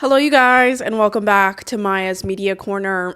Hello, you guys, and welcome back to Maya's Media Corner,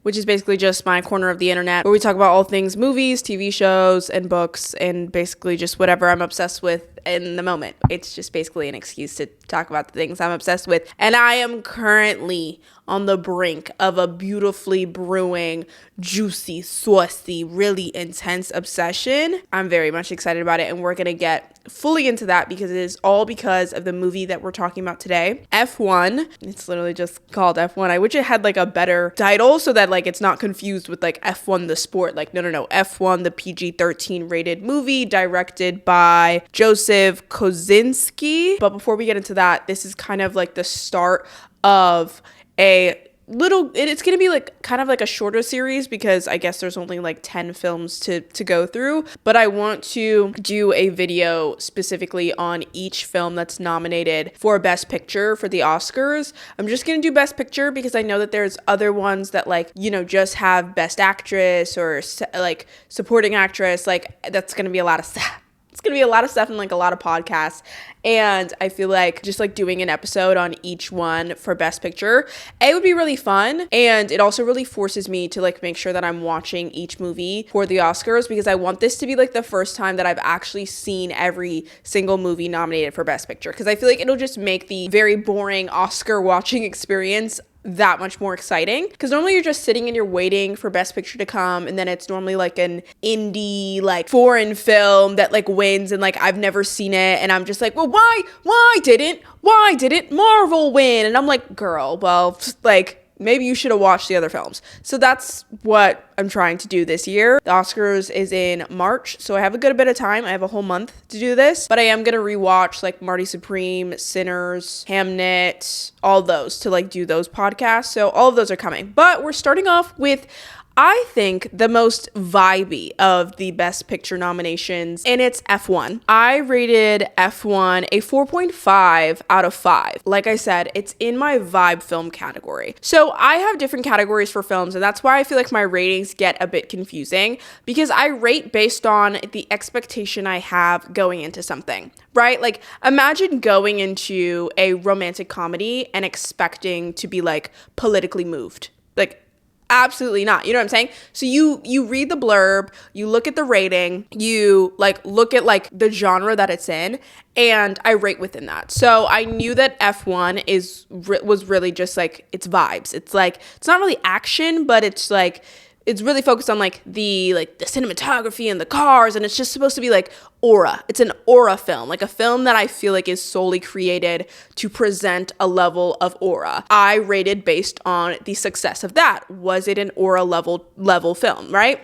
which is basically just my corner of the internet where we talk about all things movies, TV shows, and books, and basically just whatever I'm obsessed with in the moment. It's just basically an excuse to talk about the things I'm obsessed with. And I am currently on the brink of a beautifully brewing, juicy, saucy, really intense obsession. I'm very much excited about it, and we're gonna get fully into that because it is all because of the movie that we're talking about today, F1. It's literally just called F1. I wish it had like a better title so that like it's not confused with like F1 the sport. Like no, F1 the PG-13 rated movie directed by Joseph Kosinski. But before we get into that, this is kind of like the start of it's gonna be like kind of like a shorter series because I guess there's only like 10 films to go through, but I want to do a video specifically on each film that's nominated for Best Picture for the Oscars. I'm just gonna do Best Picture because I know that there's other ones that like, just have Best Actress or like Supporting Actress. Like that's gonna be a lot of stuff. It's going to be a lot of stuff and like a lot of podcasts. And I feel like just like doing an episode on each one for Best Picture, it would be really fun. And it also really forces me to like make sure that I'm watching each movie for the Oscars because I want this to be like the first time that I've actually seen every single movie nominated for Best Picture. Because I feel like it'll just make the very boring Oscar watching experience that much more exciting, because normally you're just sitting and you're waiting for Best Picture to come, and then it's normally like an indie like foreign film that like wins, and like I've never seen it, and I'm just like, well, why didn't Marvel win? And I'm like, girl, well, like maybe you should have watched the other films. So that's what I'm trying to do this year. The Oscars is in March, so I have a good bit of time. I have a whole month to do this, but I am going to rewatch like Marty Supreme, Sinners, Hamnet, all those to like do those podcasts. So all of those are coming, but we're starting off with I think the most vibey of the Best Picture nominations, and it's F1. I rated F1 a 4.5 out of 5. Like I said, it's in my vibe film category. So I have different categories for films, and that's why I feel like my ratings get a bit confusing because I rate based on the expectation I have going into something, right? Like imagine going into a romantic comedy and expecting to be like politically moved. Like absolutely not. You know what I'm saying? So you read the blurb, you look at the rating, you like look at like the genre that it's in, and I rate within that. So I knew that F1 was really just like it's vibes. It's like it's not really action, but it's like it's really focused on like the cinematography and the cars, and it's just supposed to be like aura. It's an aura film, like a film that I feel like is solely created to present a level of aura. I rated based on the success of that. Was it an aura level film, right?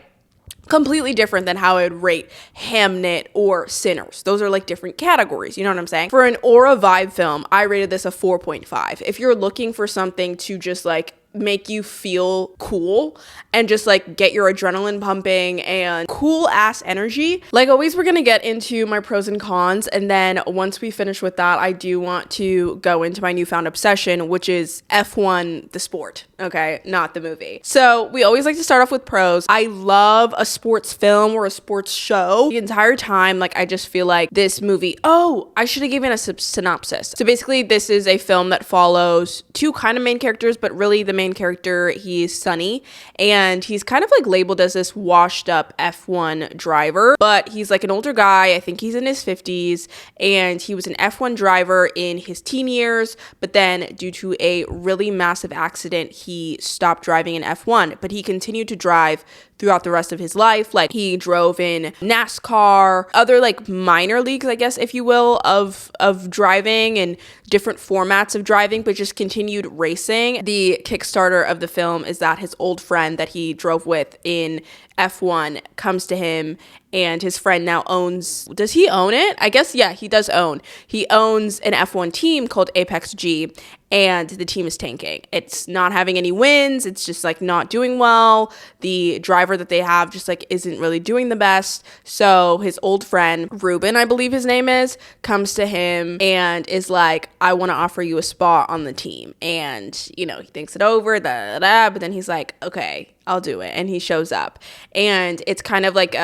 Completely different than how I would rate Hamnet or Sinners. Those are like different categories. You know what I'm saying? For an aura vibe film, I rated this a 4.5. If you're looking for something to just like make you feel cool and just like get your adrenaline pumping and cool ass energy, like always, we're gonna get into my pros and cons, and then once we finish with that, I do want to go into my newfound obsession, which is F1 the sport, okay, not the movie. So we always like to start off with pros. I love a sports film or a sports show. The entire time, like I just feel like this movie, I should have given a synopsis. So basically this is a film that follows two kind of main characters, but really the main character, he's Sonny, and he's kind of like labeled as this washed up F1 driver, but he's like an older guy. I think he's in his 50s, and he was an F1 driver in his teen years, but then due to a really massive accident, he stopped driving in F1, but he continued to drive throughout the rest of his life. Like he drove in NASCAR, other like minor leagues, I guess, if you will, of driving and different formats of driving, but just continued racing. The Kickstarter of the film is that his old friend that he drove with in F1 comes to him, and his friend now does he own it? I guess, yeah, he does own. He owns an F1 team called Apex G, and the team is tanking. It's not having any wins. It's just like not doing well. The driver that they have just like isn't really doing the best. So his old friend, Ruben, I believe his name is, comes to him and is like, I want to offer you a spot on the team. And, he thinks it over, but then he's like, okay, I'll do it. And he shows up. And it's kind of like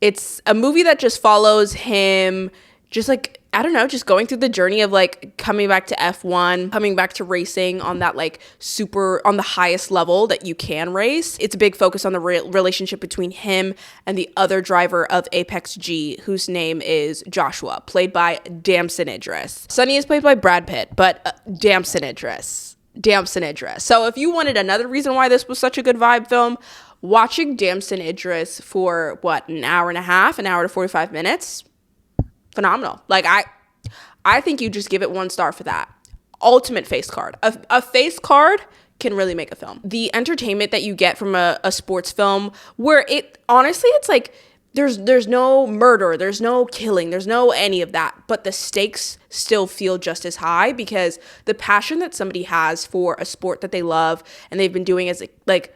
it's a movie that just follows him just like I don't know, just going through the journey of like coming back to F1, coming back to racing on that like on the highest level that you can race. It's a big focus on the relationship between him and the other driver of Apex G, whose name is Joshua, played by Damson Idris. Sonny is played by Brad Pitt, but Damson Idris. So if you wanted another reason why this was such a good vibe film, watching Damson Idris for an hour and a half, an hour to 45 minutes, phenomenal. Like I think you just give it 1 star for that. Ultimate face card. A face card can really make a film. The entertainment that you get from a sports film, where it's like there's no murder, there's no killing, there's no any of that, but the stakes still feel just as high because the passion that somebody has for a sport that they love and they've been doing as like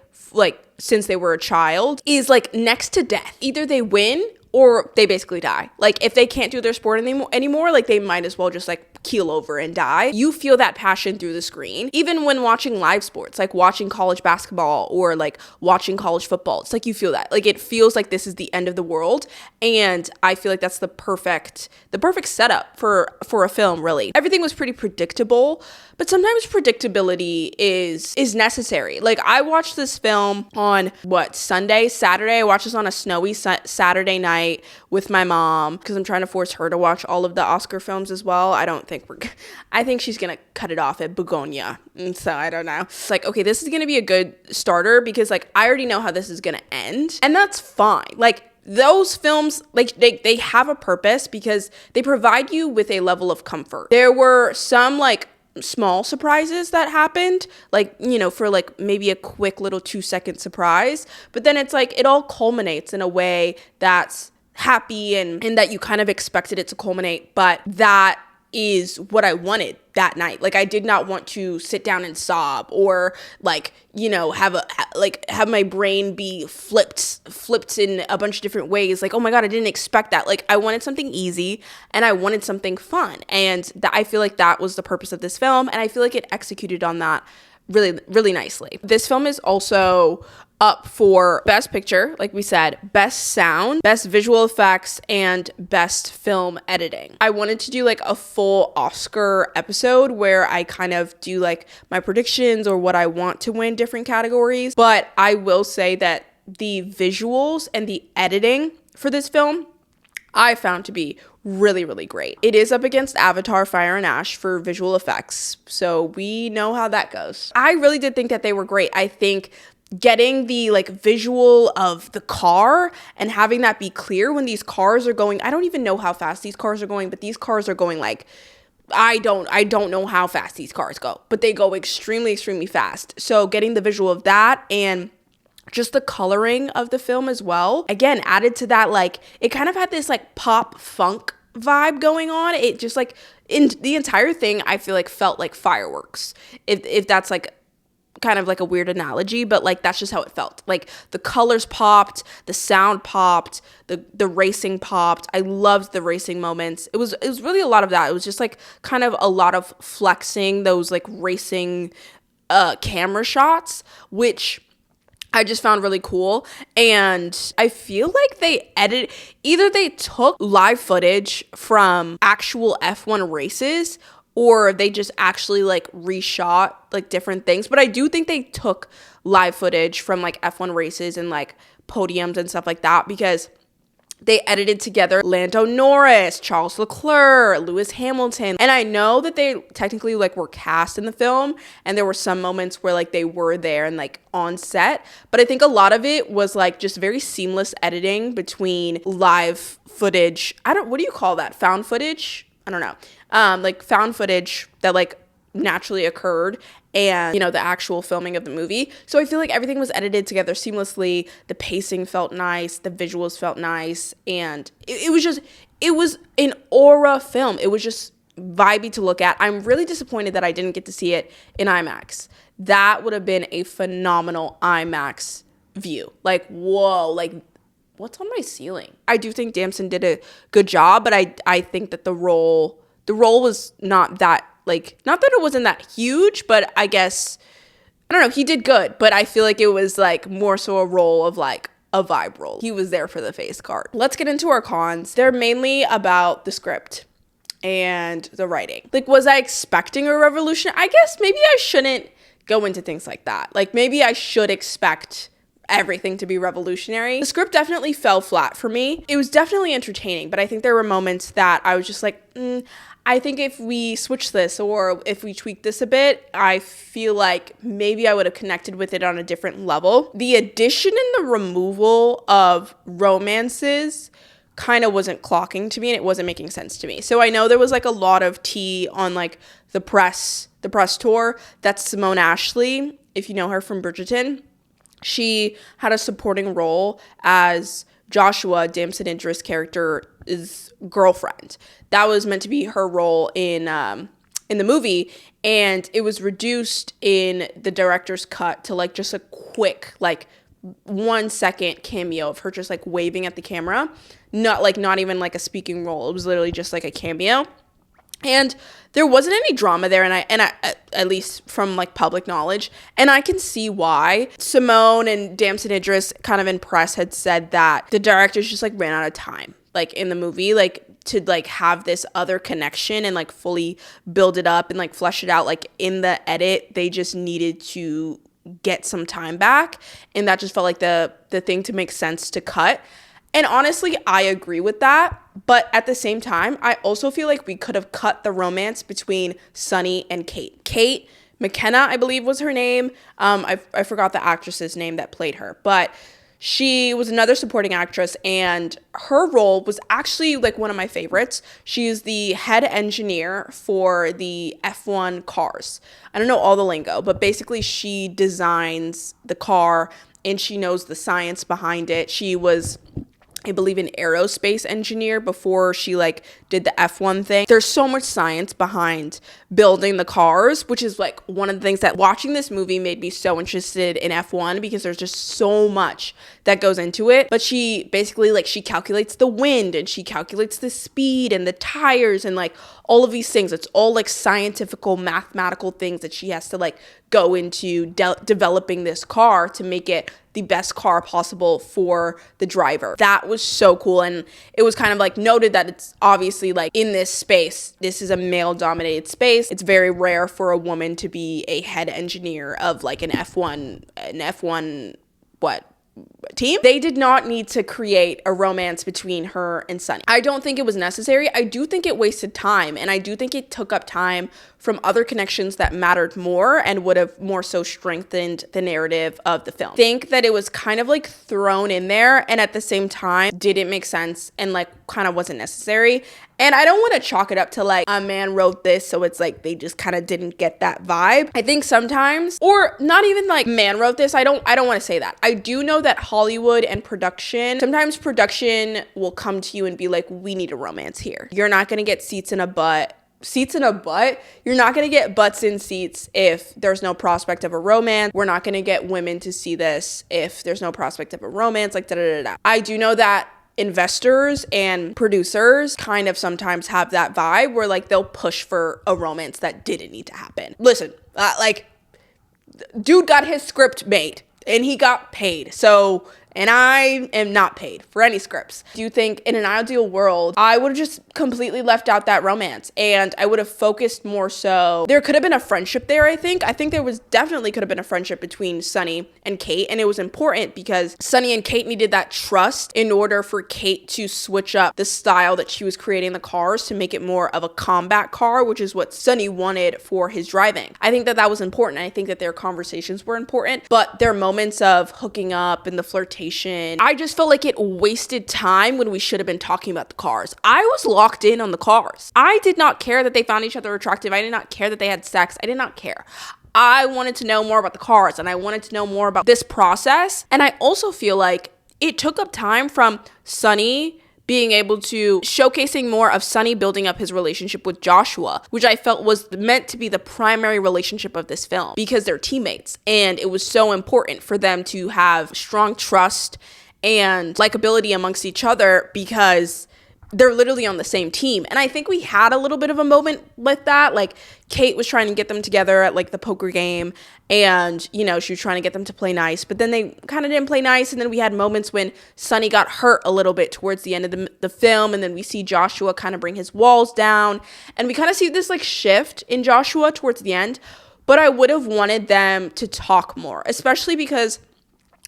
since they were a child is like next to death. Either they win or they basically die. Like if they can't do their sport anymore, like they might as well just like keel over and die. You feel that passion through the screen. Even when watching live sports, like watching college basketball or like watching college football, it's like you feel that. Like it feels like this is the end of the world. And I feel like that's the perfect setup for a film, really. Everything was pretty predictable, but sometimes predictability is necessary. Like I watched this film on Saturday. I watched this on a snowy Saturday night with my mom because I'm trying to force her to watch all of the Oscar films as well. I think she's gonna cut it off at Begonia, and so I don't know. It's like, okay, this is gonna be a good starter because like I already know how this is gonna end, and that's fine. Like those films, like they have a purpose because they provide you with a level of comfort. There were some like small surprises that happened, like, you know, for like maybe a quick little 2-second surprise, but then it's like it all culminates in a way that's happy and that you kind of expected it to culminate, but that is what I wanted that night. Like I did not want to sit down and sob or like, you know, have my brain be flipped in a bunch of different ways. Like, oh my God, I didn't expect that. Like I wanted something easy and I wanted something fun. And I feel like that was the purpose of this film. And I feel like it executed on that really, really nicely. This film is also up for Best Picture, like we said, Best Sound, Best Visual Effects, and Best Film Editing. I wanted to do like a full Oscar episode where I kind of do like my predictions or what I want to win different categories, but I will say that the visuals and the editing for this film I found to be really, really great. It is up against Avatar: Fire and Ash for visual effects, so we know how that goes. I really did think that they were great. I think getting the like visual of the car and having that be clear when these cars are going, I don't even know how fast these cars are going, but these cars are going like, I don't know how fast these cars go, but they go extremely, extremely fast. So getting the visual of that and just the coloring of the film as well, again, added to that, like it kind of had this like pop funk vibe going on. It just like in the entire thing, I feel like felt like fireworks. If that's like kind of like a weird analogy, but like that's just how it felt. Like the colors popped, the sound popped, the racing popped. I loved the racing moments. It was really a lot of that. It was just like kind of a lot of flexing those like racing camera shots, which I just found really cool. And I feel like either they took live footage from actual F1 races or they just actually like reshot like different things. But I do think they took live footage from like F1 races and like podiums and stuff like that, because they edited together Lando Norris, Charles Leclerc, Lewis Hamilton. And I know that they technically like were cast in the film and there were some moments where like they were there and like on set. But I think a lot of it was like just very seamless editing between live footage. What do you call that? Found footage? I don't know. Like found footage that like naturally occurred and, you know, the actual filming of the movie. So I feel like everything was edited together seamlessly. The pacing felt nice. The visuals felt nice. And it was an aura film. It was just vibey to look at. I'm really disappointed that I didn't get to see it in IMAX. That would have been a phenomenal IMAX view. Like, whoa, like what's on my ceiling? I do think Damson did a good job, but I think that the role was not that, like, not that it wasn't that huge, but I guess, I don't know, he did good, but I feel like it was like more so a role of like a vibe role. He was there for the face card. Let's get into our cons. They're mainly about the script. and the writing. Like, was I expecting a revolution? I guess maybe I shouldn't go into things like that. Like, maybe I should expect everything to be revolutionary. The script definitely fell flat for me. It was definitely entertaining, but I think there were moments that I was just like, I think if we switch this or if we tweak this a bit, I feel like maybe I would have connected with it on a different level. The addition and the removal of romances kind of wasn't clocking to me, and it wasn't making sense to me. So I know there was like a lot of tea on like the press tour. That's Simone Ashley, if you know her from Bridgerton. She had a supporting role as Joshua, Damson Idris' character's girlfriend. That was meant to be her role in the movie, and it was reduced in the director's cut to like just a quick like 1 second cameo of her just like waving at the camera, not even like a speaking role. It was literally just like a cameo. And there wasn't any drama there, and I at least from like public knowledge, and I can see why. Simone and Damson Idris kind of in press had said that the directors just like ran out of time, like in the movie, like to like have this other connection and like fully build it up and like flesh it out. Like in the edit, they just needed to get some time back, and that just felt like the thing to make sense to cut. And honestly, I agree with that. But at the same time, I also feel like we could have cut the romance between Sunny and Kate. Kate McKenna, I believe was her name. I forgot the actress's name that played her. But she was another supporting actress, and her role was actually like one of my favorites. She is the head engineer for the F1 cars. I don't know all the lingo, but basically she designs the car and she knows the science behind it. She was, I believe, an aerospace engineer before she like did the F1 thing. There's so much science behind building the cars, which is like one of the things that watching this movie made me so interested in F1, because there's just so much that goes into it. But she basically like she calculates the wind and she calculates the speed and the tires and like all of these things. It's all like scientifical, mathematical things that she has to like go into developing this car to make it the best car possible for the driver. That was so cool. And it was kind of like noted that it's obviously like in this space, this is a male dominated space. It's very rare for a woman to be a head engineer of like an F1 team. They did not need to create a romance between her and Sunny. I don't think it was necessary. I do think it wasted time, and I do think it took up time from other connections that mattered more and would have more so strengthened the narrative of the film. I think that it was kind of like thrown in there, and at the same time didn't make sense and like kind of wasn't necessary. And I don't want to chalk it up to like a man wrote this, so it's like they just kind of didn't get that vibe. I think sometimes, or not even like man wrote this, I don't want to say that. I do know that Hollywood and sometimes production will come to you and be like, we need a romance here. You're not going to get seats in a butt. You're not going to get butts in seats if there's no prospect of a romance. We're not going to get women to see this if there's no prospect of a romance, like da-da-da-da. I do know that investors and producers kind of sometimes have that vibe where like they'll push for a romance that didn't need to happen. Listen, like dude got his script made and he got paid. And I am not paid for any scripts. Do you think in an ideal world, I would have just completely left out that romance and I would have focused more so? There could have been a friendship there, I think. I think there was definitely could have been a friendship between Sunny and Kate. And it was important because Sunny and Kate needed that trust in order for Kate to switch up the style that she was creating the cars to make it more of a combat car, which is what Sunny wanted for his driving. I think that was important. I think that their conversations were important, but their moments of hooking up and the flirtation, I just felt like it wasted time when we should have been talking about the cars. I was locked in on the cars. I did not care that they found each other attractive. I did not care that they had sex. I did not care. I wanted to know more about the cars, and I wanted to know more about this process. And I also feel like it took up time from Sunny being able to showcasing more of Sunny building up his relationship with Joshua, which I felt was meant to be the primary relationship of this film because they're teammates. And it was so important for them to have strong trust and likability amongst each other because they're literally on the same team. And I think we had a little bit of a moment with that. Like, Kate was trying to get them together at like the poker game, and, you know, she was trying to get them to play nice, but then they kind of didn't play nice. And then we had moments when Sonny got hurt a little bit towards the end of the film, and then we see Joshua kind of bring his walls down, and we kind of see this like shift in Joshua towards the end. But I would have wanted them to talk more, especially because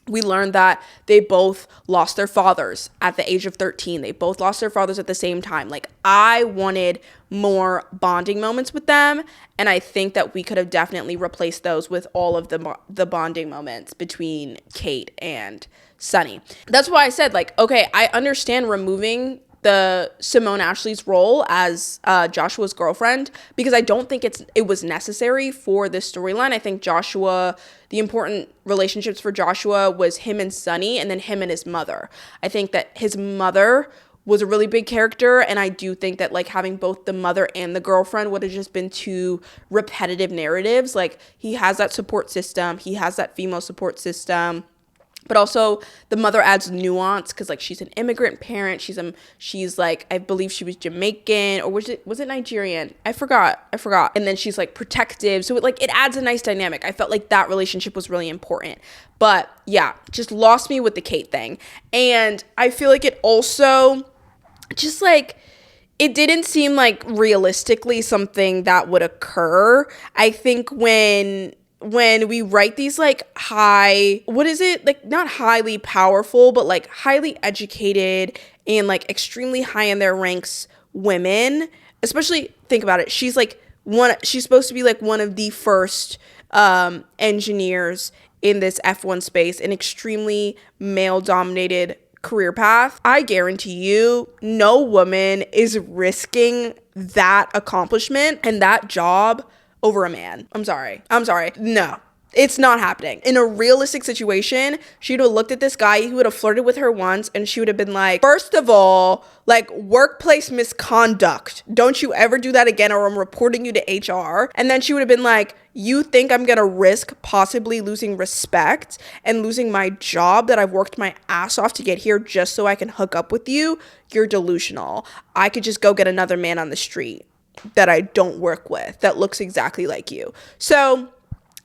we learned that they both lost their fathers at the age of 13. They both lost their fathers at the same time. Like, I wanted more bonding moments with them, and I think that we could have definitely replaced those with all of the bonding moments between Kate and Sonny. That's why I said, like, okay, I understand removing the Simone Ashley's role as Joshua's girlfriend, because I don't think it was necessary for this storyline. I think the important relationships for Joshua was him and Sonny, and then him and his mother. I think that his mother was a really big character, and I do think that like having both the mother and the girlfriend would have just been two repetitive narratives. Like, he has that support system, he has that female support system, but also the mother adds nuance, because like she's an immigrant parent. She's like, I believe she was Jamaican, or was it Nigerian? I forgot. And then she's like protective. So it adds a nice dynamic. I felt like that relationship was really important. But yeah, just lost me with the Kate thing. And I feel like it also just like, it didn't seem like realistically something that would occur. I think when we write these like not highly powerful, but like highly educated and like extremely high in their ranks women, especially, think about it, she's supposed to be like one of the first engineers in this F1 space, an extremely male dominated career path. I guarantee you no woman is risking that accomplishment and that job over a man. I'm sorry. No, it's not happening. In a realistic situation, she would have looked at this guy, he would have flirted with her once, and she would have been like, first of all, like, workplace misconduct. Don't you ever do that again, or I'm reporting you to HR. And then she would have been like, you think I'm gonna risk possibly losing respect and losing my job that I've worked my ass off to get here just so I can hook up with you? You're delusional. I could just go get another man on the street that I don't work with that looks exactly like you. So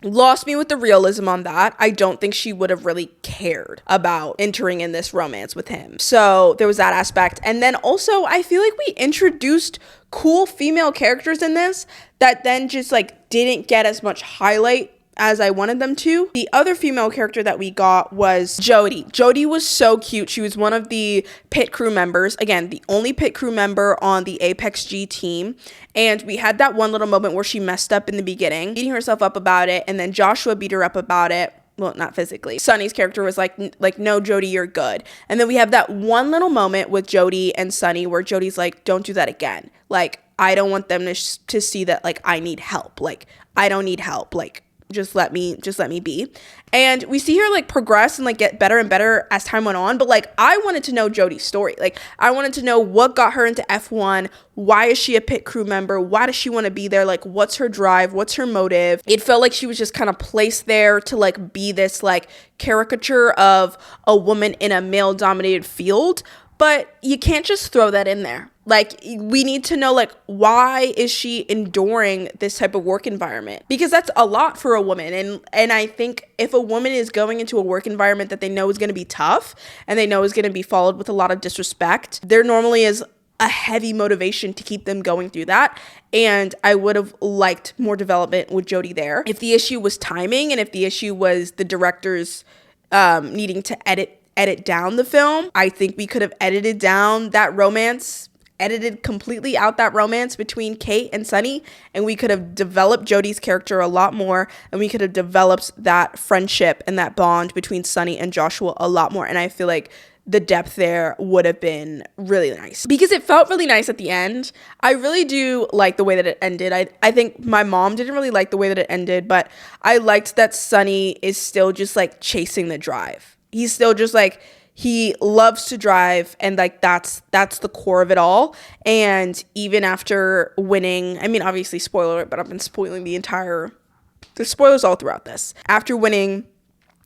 lost me with the realism on that. I don't think she would have really cared about entering in this romance with him. So there was that aspect. And then also, I feel like we introduced cool female characters in this that then just like didn't get as much highlight as I wanted them to. The other female character that we got was Jody. Jody was so cute. She was one of the pit crew members. Again, the only pit crew member on the Apex G team. And we had that one little moment where she messed up in the beginning, beating herself up about it. And then Joshua beat her up about it. Well, not physically. Sonny's character was like, no, Jody, you're good. And then we have that one little moment with Jody and Sonny where Jody's like, don't do that again. Like, I don't want them to see that, like, I need help. Like, I don't need help. Like, just let me be. And we see her like progress and like get better and better as time went on. But like, I wanted to know Jody's story. Like, I wanted to know what got her into F1. Why is she a pit crew member? Why does she want to be there? Like, what's her drive? What's her motive? It felt like she was just kind of placed there to like be this like caricature of a woman in a male dominated field. But you can't just throw that in there. Like, we need to know, like, why is she enduring this type of work environment? Because that's a lot for a woman. And I think if a woman is going into a work environment that they know is going to be tough and they know is going to be followed with a lot of disrespect, there normally is a heavy motivation to keep them going through that. And I would have liked more development with Jody there. If the issue was timing and if the issue was the directors needing to edit down the film, I think we could have edited completely out that romance between Kate and Sonny, and we could have developed Jody's character a lot more, and we could have developed that friendship and that bond between Sonny and Joshua a lot more. And I feel like the depth there would have been really nice because it felt really nice at the end. I really do like the way that it ended. I think my mom didn't really like the way that it ended, but I liked that Sonny is still just like chasing the drive. He's still just like, he loves to drive, and like that's the core of it all. And even after winning, I mean, obviously spoiler alert, but I've been spoiling there's spoilers all throughout this. After winning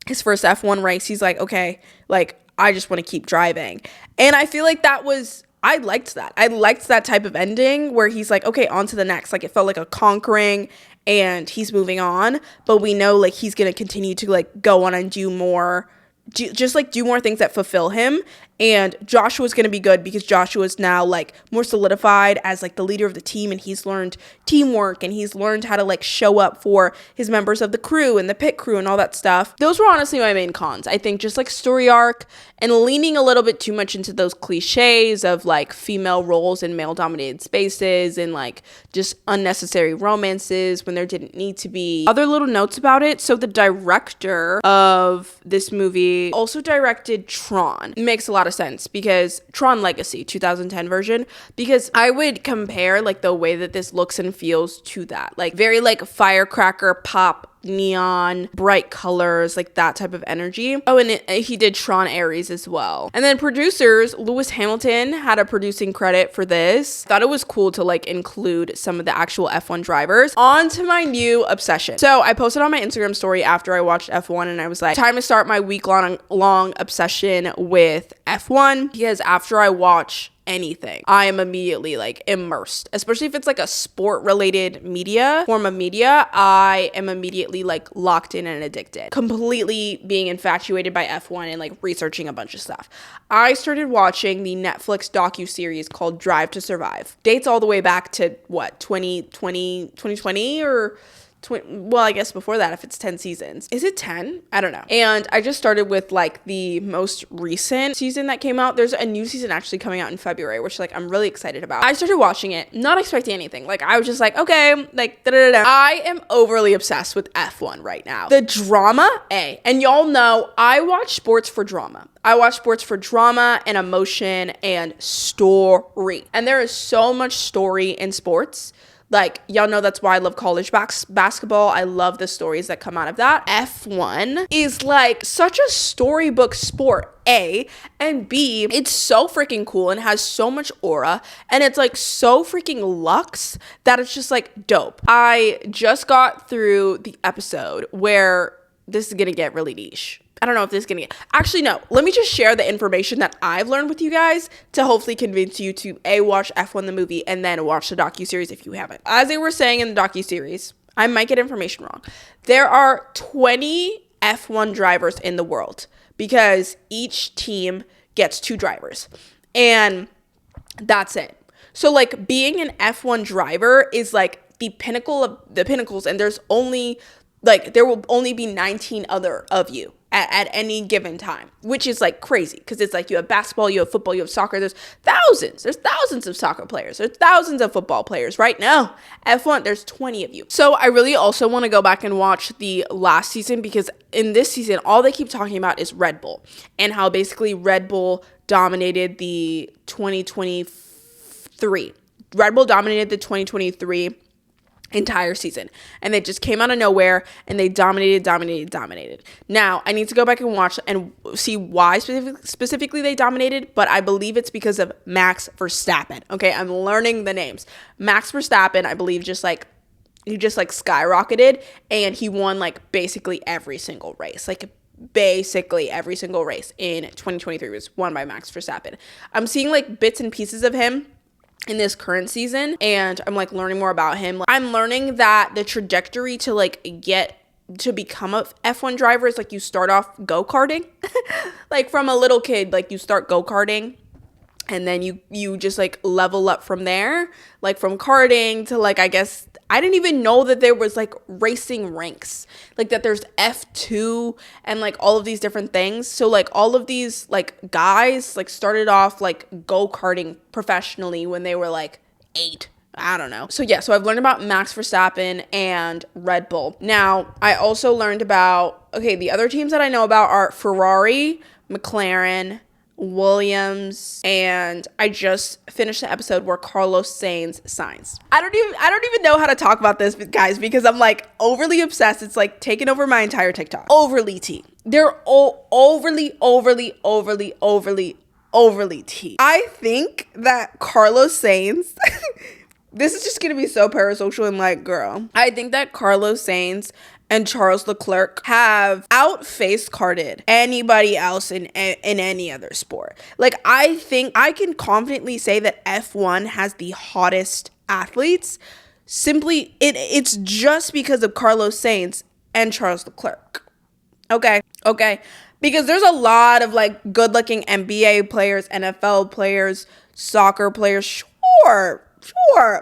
his first F1 race, he's like, okay, like, I just want to keep driving. And I feel like that was I liked that. I liked that type of ending where he's like, okay, on to the next. Like, it felt like a conquering and he's moving on, but we know like he's going to continue to like go on and do more, just like do more things that fulfill him. And Joshua's going to be good because Joshua's now like more solidified as like the leader of the team, and he's learned teamwork and he's learned how to like show up for his members of the crew and the pit crew and all that stuff. Those were honestly my main cons. I think just like story arc and leaning a little bit too much into those cliches of like female roles in male dominated spaces and like just unnecessary romances when there didn't need to be. Other little notes about it. So the director of this movie also directed Tron. It makes a lot of sense because Tron Legacy 2010 version, because I would compare like the way that this looks and feels to that, like very like firecracker pop, neon, bright colors, like that type of energy. Oh, and he did Tron Ares as well. And then producers, Lewis Hamilton had a producing credit for this. Thought it was cool to like include some of the actual F1 drivers. On to my new obsession. So I posted on my Instagram story after I watched F1 and I was like, time to start my week-long obsession with F1, because after I watch anything, I am immediately like immersed, especially if it's like a sport related form of media. I am immediately like locked in and addicted, completely being infatuated by F1 and like researching a bunch of stuff. I started watching the Netflix docu-series called Drive to Survive. Dates all the way back to what, 2020 or well, I guess before that, if it's 10 seasons. Is it 10? I don't know. And I just started with like the most recent season that came out. There's a new season actually coming out in February, which like I'm really excited about. I started watching it, not expecting anything. Like I was just like, okay, like da-da-da-da. I am overly obsessed with F1 right now. The drama, and y'all know I watch sports for drama. I watch sports for drama and emotion and story. And there is so much story in sports. Like, y'all know that's why I love college basketball. I love the stories that come out of that. F1 is like such a storybook sport, A, and B, it's so freaking cool and has so much aura, and it's like so freaking luxe that it's just like dope. I just got through the episode where this is gonna get really niche. I don't know if this is gonna get, actually no, let me just share the information that I've learned with you guys to hopefully convince you to A, watch F1 the movie and then watch the docuseries if you haven't. As they were saying in the docuseries, I might get information wrong, there are 20 F1 drivers in the world because each team gets 2 drivers and that's it. So like being an F1 driver is like the pinnacle of the pinnacles, and there's only like, there will only be 19 other of you at any given time, which is like crazy because it's like you have basketball, you have football, you have soccer. There's thousands of soccer players. There's thousands of football players right now. F1, there's 20 of you. So I really also want to go back and watch the last season because in this season, all they keep talking about is Red Bull and how basically Red Bull dominated the 2023. Red Bull dominated the 2023 entire season, and they just came out of nowhere and they dominated. Now I need to go back and watch and see why specifically they dominated, but I believe it's because of Max Verstappen. Okay, I'm learning the names. Max Verstappen, I believe, he just skyrocketed, and he won like basically every single race. Like basically every single race in 2023 was won by Max Verstappen. I'm seeing like bits and pieces of him in this current season, and I'm like learning more about him. I'm learning that the trajectory to like get to become a F1 driver is like you start off go-karting. Like from a little kid, like you start go-karting and then you just like level up from there, like from karting to like, I guess I didn't even know that there was like racing ranks, like that there's F2 and like all of these different things. So like all of these like guys like started off like go-karting professionally when they were like 8. I don't know. So yeah, so I've learned about Max Verstappen and Red Bull. Now, I also learned about, okay, the other teams that I know about are Ferrari, McLaren, Williams, and I just finished the episode where Carlos Sainz signs. I don't even know how to talk about this, because I'm like overly obsessed. It's like taking over my entire TikTok. Overly tea. They're overly tea. I think that Carlos Sainz this is just gonna be so parasocial and like, girl, I think that Carlos Sainz and Charles Leclerc have out-face carded anybody else in any other sport. Like, I think I can confidently say that F1 has the hottest athletes. Simply, it's just because of Carlos Sainz and Charles Leclerc. Okay. Because there's a lot of like good-looking NBA players, NFL players, soccer players. Sure.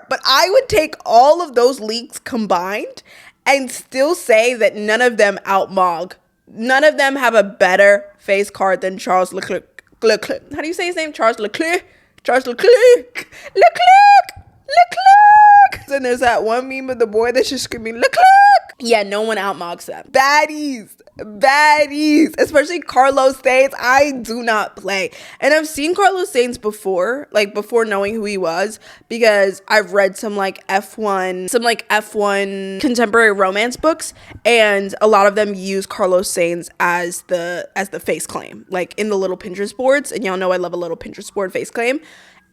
But I would take all of those leagues combined and still say that none of them outmog. None of them have a better face card than Charles Leclerc. How do you say his name? Charles Leclerc. And there's that one meme of the boy that's just screaming Leclerc. Yeah, no one outmogs them. Baddies, especially Carlos Sainz. I do not play. And I've seen Carlos Sainz before knowing who he was, because I've read some F1 contemporary romance books, and a lot of them use Carlos Sainz as the face claim, like in the little Pinterest boards. And y'all know I love a little Pinterest board face claim.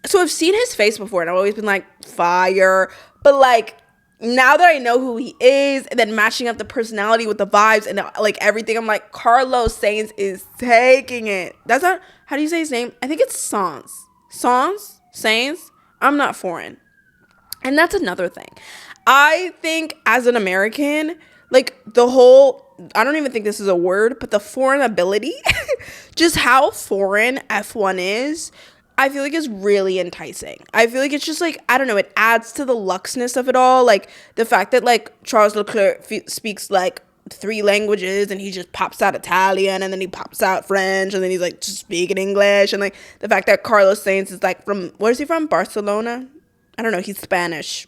So I've seen his face before, and I've always been like, fire. But like, now that I know who he is, and then matching up the personality with the vibes and like everything, I'm like, Carlos Sainz is taking it. That's not, how do you say his name? I think it's Sainz. I'm not foreign. And that's another thing. I think as an American, like the whole, I don't even think this is a word, but the foreign ability, just how foreign F1 is, I feel like it's really enticing. I feel like it's just like, I don't know, it adds to the luxness of it all. Like the fact that like Charles Leclerc speaks like 3 languages, and he just pops out Italian, and then he pops out French, and then he's like just speaking English. And like the fact that Carlos Sainz is like where is he from? Barcelona? I don't know. He's Spanish.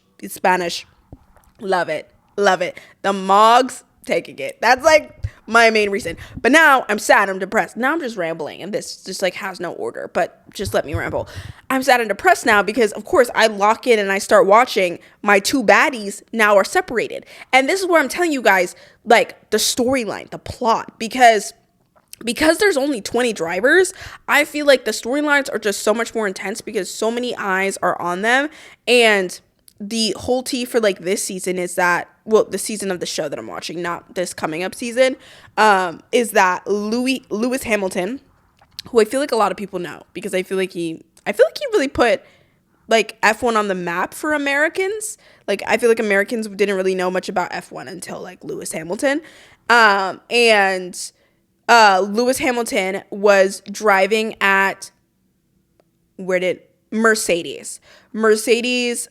Love it. The Mogs taking it. That's like my main reason. But now I'm sad, I'm depressed. Now I'm just rambling, and this just like has no order, but just let me ramble. I'm sad and depressed now because of course I lock in and I start watching. My 2 baddies now are separated. And this is where I'm telling you guys, like, the storyline, the plot, because there's only 20 drivers, I feel like the storylines are just so much more intense because so many eyes are on them. And the whole tea for like this season is that, well, the season of the show that I'm watching, not this coming up season, is that Lewis Hamilton, who I feel like a lot of people know, because I feel like he really put like F1 on the map for Americans. Like I feel like Americans didn't really know much about F1 until like Lewis Hamilton. And Lewis Hamilton was driving at Mercedes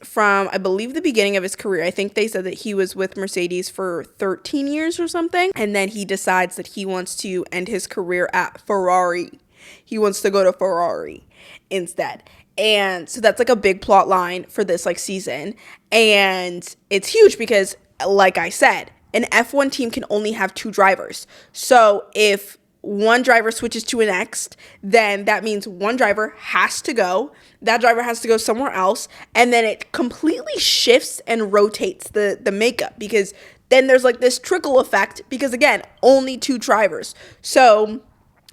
from, I believe, the beginning of his career. I think they said that he was with Mercedes for 13 years or something. And then he decides that he wants to end his career at Ferrari. He wants to go to Ferrari instead. And so that's like a big plot line for this like season. And it's huge because, like I said, an F1 team can only have 2 drivers. So if one driver switches to an next, then that means one driver has to go. That driver has to go somewhere else. And then it completely shifts and rotates the makeup, because then there's like this trickle effect, because again, only 2 drivers. So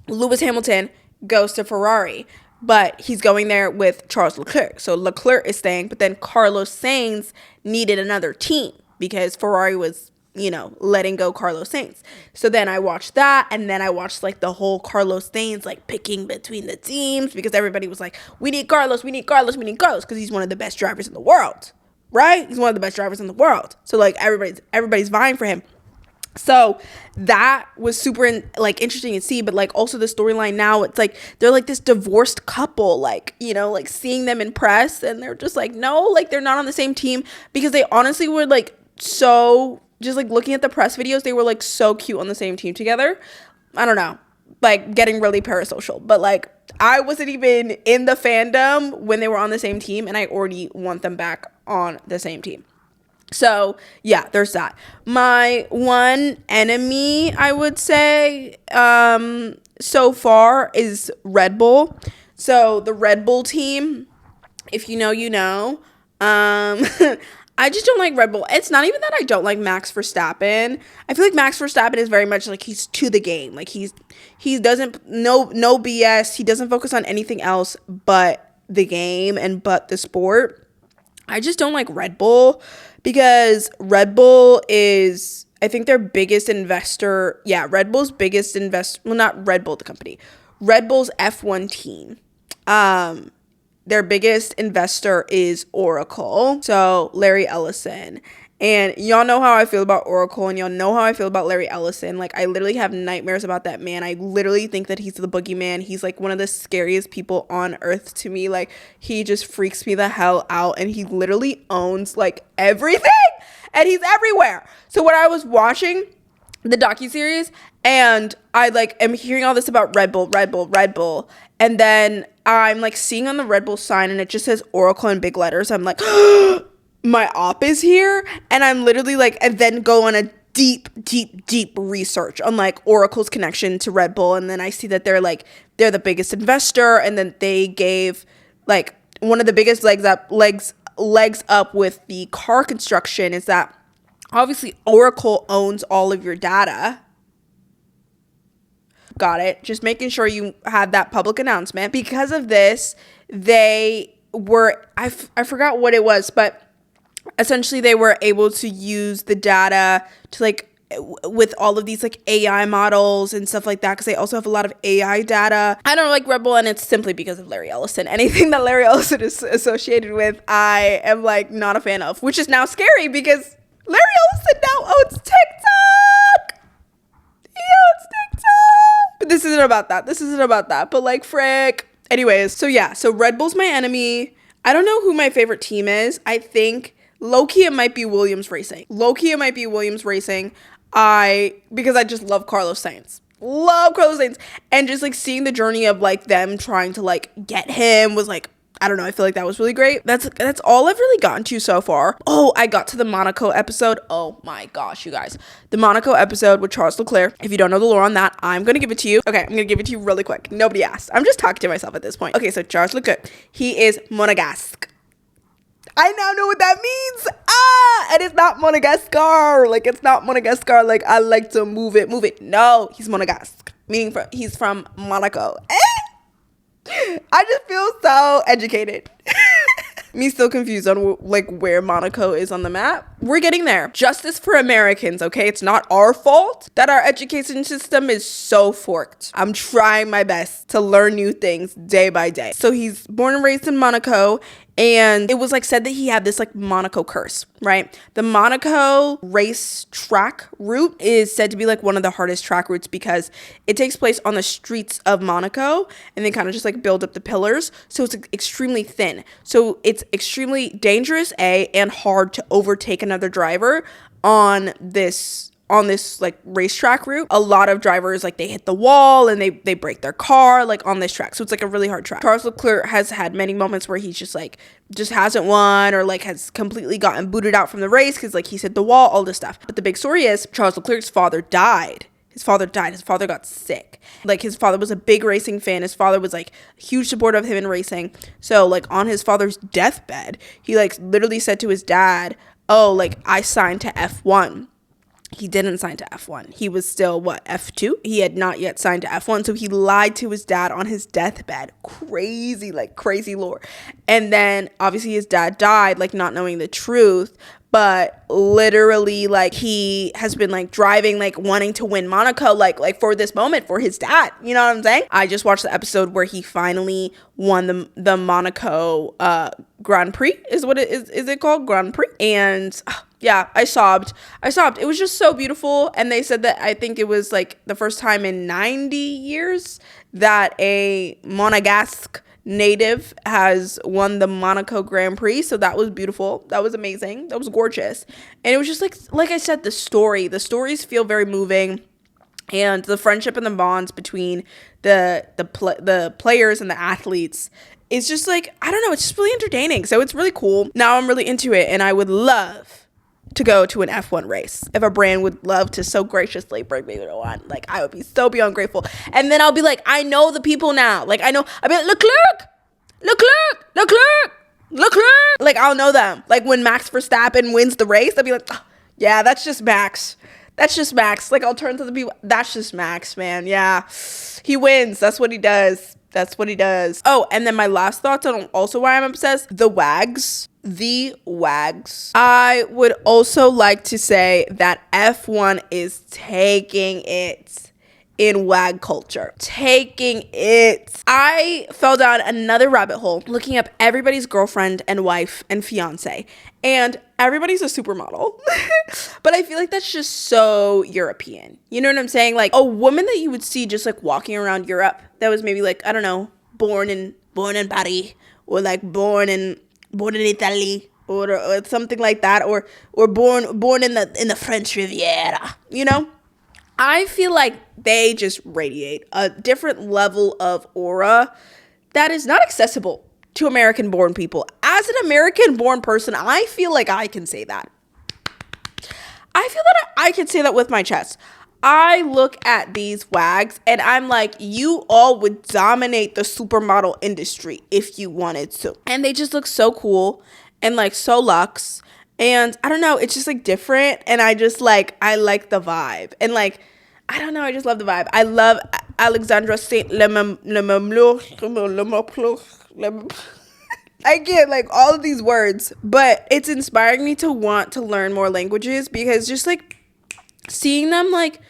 Lewis Hamilton goes to Ferrari, but he's going there with Charles Leclerc. So Leclerc is staying, but then Carlos Sainz needed another team because Ferrari was, letting go Carlos Sainz. So then I watched that, and then I watched like the whole Carlos Sainz like picking between the teams, because everybody was like, we need Carlos, because he's one of the best drivers in the world, right? He's one of the best drivers in the world. So like everybody's vying for him. So that was super interesting to see, but like also the storyline now, it's like they're like this divorced couple, like, like seeing them in press, and they're just like, no, like they're not on the same team, because they honestly were like so, just like looking at the press videos, they were like so cute on the same team together. I don't know, like getting really parasocial, but like I wasn't even in the fandom when they were on the same team, and I already want them back on the same team. So yeah, there's that. My one enemy, I would say, so far is Red Bull. So the Red Bull team, if you know, you know. I just don't like Red Bull. It's not even that I don't like Max Verstappen. I feel like Max Verstappen is very much like he's to the game. Like he doesn't, no BS. He doesn't focus on anything else but the game and but the sport. I just don't like Red Bull, because Red Bull is, I think their biggest investor, Red Bull's biggest not Red Bull, the company, Red Bull's F1 team. Their biggest investor is Oracle. So Larry Ellison. And y'all know how I feel about Oracle, and y'all know how I feel about Larry Ellison. Like, I literally have nightmares about that man. I literally think that he's the boogeyman. He's like one of the scariest people on earth to me. Like, he just freaks me the hell out, and he literally owns like everything, and he's everywhere. So when I was watching the docuseries, and I like am hearing all this about Red Bull, and then I'm like seeing on the Red Bull sign, and it just says Oracle in big letters. I'm like, my op is here. And I'm literally like, and then go on a deep research on like Oracle's connection to Red Bull. And then I see that they're the biggest investor. And then they gave like one of the biggest legs up with the car construction is that obviously Oracle owns all of your data. Got it. Just making sure you had that public announcement. Because of this, they were, I forgot what it was, but essentially they were able to use the data to like, with all of these like AI models and stuff like that, because they also have a lot of AI data. I don't like Red Bull, and it's simply because of Larry Ellison. Anything that Larry Ellison is associated with, I am like not a fan of, which is now scary because Larry Ellison now owns TikTok. He owns TikTok. But this isn't about that. But like, frick. Anyways, so Red Bull's my enemy. I don't know who my favorite team is. I think low-key it might be Williams Racing. Because I just love Carlos Sainz. And just like seeing the journey of like them trying to like get him was like, I don't know, I feel like that was really great. That's all I've really gotten to so far. Oh, I got to the Monaco episode. Oh my gosh, you guys. The Monaco episode with Charles Leclerc. If you don't know the lore on that, I'm going to give it to you. Okay, I'm going to give it to you really quick. Nobody asked. I'm just talking to myself at this point. Okay, so Charles Leclerc, he is Monegasque. I now know what that means. And it's not Madagascar. Like, it's not Madagascar. Like, I like to move it. No, he's Monegasque. Meaning he's from Monaco. I just feel so educated. Me still confused on like where Monaco is on the map. We're getting there. Justice for Americans, okay? It's not our fault that our education system is so forked. I'm trying my best to learn new things day by day. So he's born and raised in Monaco, and it was like said that he had this like Monaco curse, right? The Monaco race track route is said to be like one of the hardest track routes because it takes place on the streets of Monaco, and they kind of just like build up the pillars. So it's extremely thin. So it's extremely dangerous, and hard to overtake another driver on this like racetrack route. A lot of drivers like they hit the wall and they break their car like on this track. So it's like a really hard track. Charles Leclerc has had many moments where he's just hasn't won, or like has completely gotten booted out from the race because like he's hit the wall, all this stuff. But the big story is Charles Leclerc's father died. His father got sick. Like, his father was a big racing fan. His father was like a huge supporter of him in racing. So like on his father's deathbed, he like literally said to his dad, oh, like I signed to F1. He didn't sign to F1. He was still, F2? He had not yet signed to F1. So he lied to his dad on his deathbed. Crazy lore. And then, obviously, his dad died, like, not knowing the truth. But literally, like, he has been, like, driving, like, wanting to win Monaco, like for this moment, for his dad. You know what I'm saying? I just watched the episode where he finally won the Monaco Grand Prix, is it called? Grand Prix? And yeah, I sobbed. It was just so beautiful. And they said that I think it was, like, the first time in 90 years that a Monegasque native has won the Monaco Grand Prix. So that was beautiful. That was amazing. That was gorgeous. And it was just like I said, the stories feel very moving, and the friendship and the bonds between the players and the athletes is just like, I don't know, it's just really entertaining. So it's really cool. Now I'm really into it, and I would love to go to an F1 race. If a brand would love to so graciously bring me to one, like, I would be so beyond grateful. And then I'll be like, I know the people now. Like, I'll be like, Leclerc. Like, I'll know them. Like, when Max Verstappen wins the race, I'll be like, oh, yeah, that's just Max. Like, I'll turn to the people. That's just Max, man. Yeah, he wins. That's what he does. That's what he does. Oh, and then my last thoughts on also why I'm obsessed, the wags. The wags. I would also like to say that F1 is taking it in wag culture. Taking it. I fell down another rabbit hole looking up everybody's girlfriend and wife and fiance. And everybody's a supermodel. But I feel like that's just so European. You know what I'm saying? Like a woman that you would see just like walking around Europe that was maybe like, I don't know, born in Paris, or like born in Italy, or something like that, or born in the French Riviera, you know? I feel like they just radiate a different level of aura that is not accessible to American-born people. As an American-born person, I feel like I can say that. I feel that I can say that with my chest. I look at these wags and I'm like, you all would dominate the supermodel industry if you wanted to. And they just look so cool and like so luxe. And I don't know, it's just like different. And I just like, I like the vibe. And like, I don't know, I just love the vibe. I love Alexandra Saint I get like all of these words, but it's inspiring me to want to learn more languages because just like seeing them like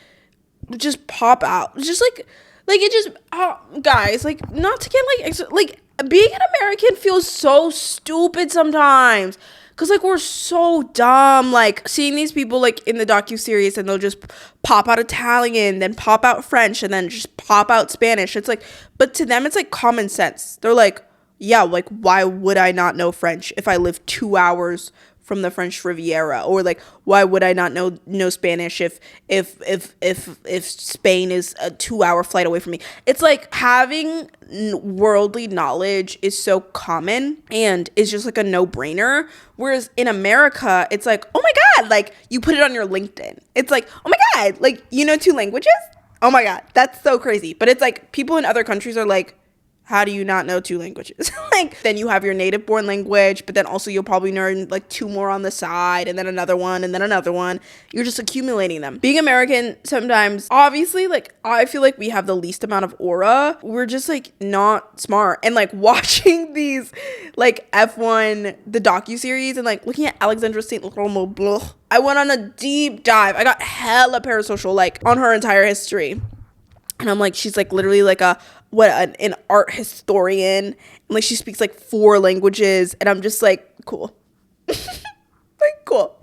just pop out, just like it just, oh, guys, like not to get like being an American feels so stupid sometimes. Cause like we're so dumb, like seeing these people like in the docuseries and they'll just pop out Italian, then pop out French, and then just pop out Spanish. It's like, but to them it's like common sense. They're like, yeah, like why would I not know French if I live 2 hours from the French Riviera? Or like why would I not know Spanish if Spain is a 2-hour flight away from me? It's like having worldly knowledge is so common and is just like a no-brainer, whereas in America it's like, oh my god, like you put it on your LinkedIn. It's like, oh my god, like you know 2 languages? Oh my god, that's so crazy. But it's like people in other countries are like, how do you not know 2 languages? Like, then you have your native born language, but then also you'll probably learn like 2 more on the side, and then another one, and then another one. You're just accumulating them. Being American, sometimes, obviously, like, I feel like we have the least amount of aura. We're just like not smart. And like watching these like F1, the docuseries, and like looking at Alexandra Saint I went on a deep dive. I got hella parasocial, like on her entire history. And I'm like, she's like literally like an art historian. And like she speaks like 4 languages. And I'm just like, cool. Like, cool.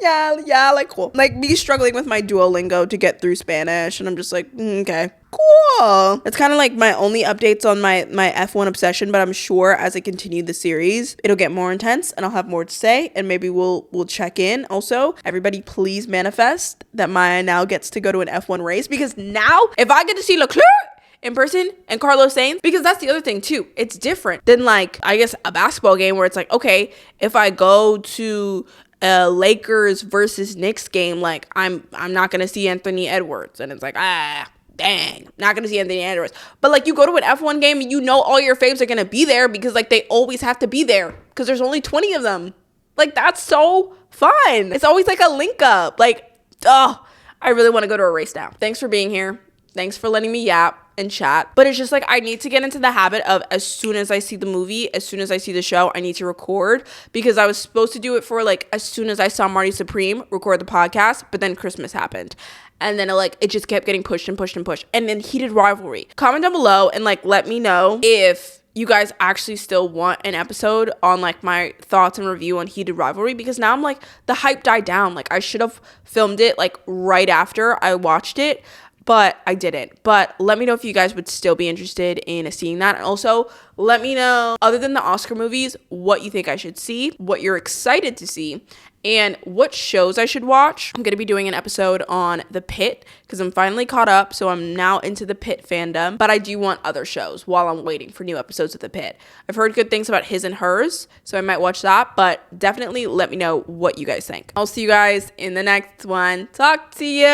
Yeah, like cool. Like me struggling with my Duolingo to get through Spanish. And I'm just like, okay, cool. It's kind of like my only updates on my F1 obsession. But I'm sure as I continue the series, it'll get more intense and I'll have more to say. And maybe we'll check in. Also, everybody please manifest that Maya now gets to go to an F1 race. Because now, if I get to see Leclerc in person and Carlos Sainz, because that's the other thing too, it's different than like, I guess, a basketball game where it's like, okay, if I go to a Lakers versus Knicks game, like I'm not gonna see Anthony Edwards, and it's like, dang, not gonna see Anthony Edwards. But like you go to an F1 game and you know all your faves are gonna be there because like they always have to be there because there's only 20 of them. Like that's so fun. It's always like a link up. Like, oh, I really want to go to a race now. Thanks for being here. Thanks for letting me yap and chat. But it's just like I need to get into the habit of as soon as I see the movie, as soon as I see the show, I need to record, because I was supposed to do it for like as soon as I saw Marty Supreme, record the podcast, but then Christmas happened. And then it just kept getting pushed and pushed and pushed. And then Heated Rivalry. Comment down below and like let me know if you guys actually still want an episode on like my thoughts and review on Heated Rivalry, because now I'm like the hype died down. Like I should have filmed it like right after I watched it, but I didn't. But let me know if you guys would still be interested in seeing that. And also let me know, other than the Oscar movies, what you think I should see, what you're excited to see, and what shows I should watch. I'm going to be doing an episode on The Pitt because I'm finally caught up. So I'm now into the Pitt fandom, but I do want other shows while I'm waiting for new episodes of The Pitt. I've heard good things about His and Hers, so I might watch that, but definitely let me know what you guys think. I'll see you guys in the next one. Talk to you.